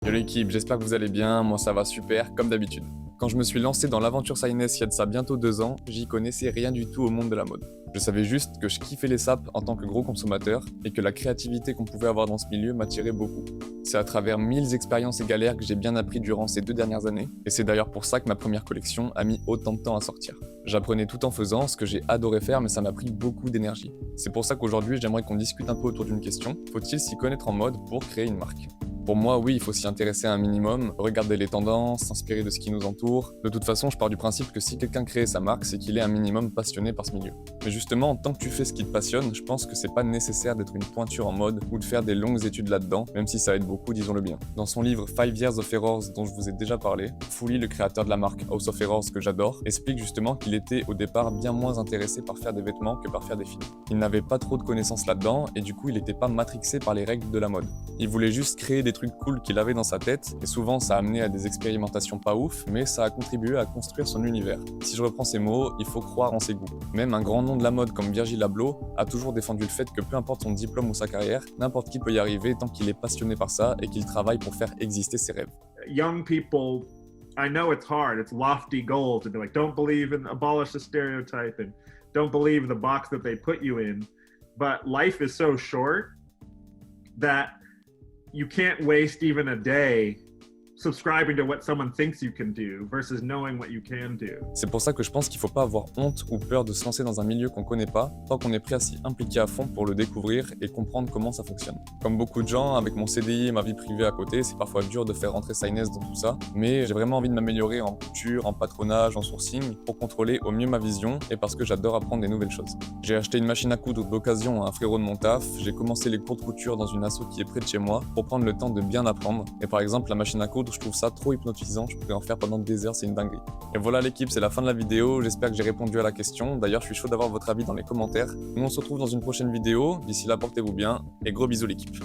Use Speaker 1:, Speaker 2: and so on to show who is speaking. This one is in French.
Speaker 1: Yo l'équipe, j'espère que vous allez bien, moi ça va super, comme d'habitude. Quand je me suis lancé dans l'aventure Signness il y a de ça bientôt 2 ans, j'y connaissais rien du tout au monde de la mode. Je savais juste que je kiffais les sapes en tant que gros consommateur et que la créativité qu'on pouvait avoir dans ce milieu m'attirait beaucoup. C'est à travers 1000 expériences et galères que j'ai bien appris durant ces 2 dernières années, et c'est d'ailleurs pour ça que ma première collection a mis autant de temps à sortir. J'apprenais tout en faisant, ce que j'ai adoré faire, mais ça m'a pris beaucoup d'énergie. C'est pour ça qu'aujourd'hui j'aimerais qu'on discute un peu autour d'une question, faut-il s'y connaître en mode pour créer une marque? Pour moi, oui, il faut s'y intéresser un minimum, regarder les tendances, s'inspirer de ce qui nous entoure. De toute façon, je pars du principe que si quelqu'un crée sa marque, c'est qu'il est un minimum passionné par ce milieu. Mais justement, tant que tu fais ce qui te passionne, je pense que c'est pas nécessaire d'être une pointure en mode ou de faire des longues études là-dedans, même si ça aide beaucoup, disons-le bien. Dans son livre 5 Years of Errors, dont je vous ai déjà parlé, Fully, le créateur de la marque House of Errors que j'adore, explique justement qu'il était au départ bien moins intéressé par faire des vêtements que par faire des films. Il n'avait pas trop de connaissances là-dedans et du coup, il n'était pas matrixé par les règles de la mode. Il voulait juste créer des trucs cool qu'il avait dans sa tête, et souvent ça a amené à des expérimentations pas ouf, mais ça a contribué à construire son univers. Si je reprends ses mots, il faut croire en ses goûts. Même un grand nom de la mode comme Virgil Abloh a toujours défendu le fait que peu importe son diplôme ou sa carrière, n'importe qui peut y arriver tant qu'il est passionné par ça et qu'il travaille pour faire exister ses rêves.
Speaker 2: Young people, I know it's hard, it's lofty goals to be like, don't believe in, abolish the stereotype and don't believe the box that they put you in. But life is so short that you can't waste even a day subscribing to what someone thinks you can do versus knowing what you can do.
Speaker 1: C'est pour ça que je pense qu'il faut pas avoir honte ou peur de se lancer dans un milieu qu'on connaît pas, tant qu'on est prêt à s'y impliquer à fond pour le découvrir et comprendre comment ça fonctionne. Comme beaucoup de gens, avec mon CDI et ma vie privée à côté, c'est parfois dur de faire rentrer Signness dans tout ça, mais j'ai vraiment envie de m'améliorer en couture, en patronage, en sourcing, pour contrôler au mieux ma vision et parce que j'adore apprendre des nouvelles choses. J'ai acheté une machine à coudre d'occasion à un frérot de mon taf, j'ai commencé les cours de couture dans une asso qui est près de chez moi pour prendre le temps de bien apprendre, et par exemple la machine à coudre, je trouve ça trop hypnotisant, je pourrais en faire pendant des heures, c'est une dinguerie. Et voilà l'équipe, c'est la fin de la vidéo, j'espère que j'ai répondu à la question, d'ailleurs je suis chaud d'avoir votre avis dans les commentaires. Nous on se retrouve dans une prochaine vidéo, d'ici là portez-vous bien, et gros bisous l'équipe.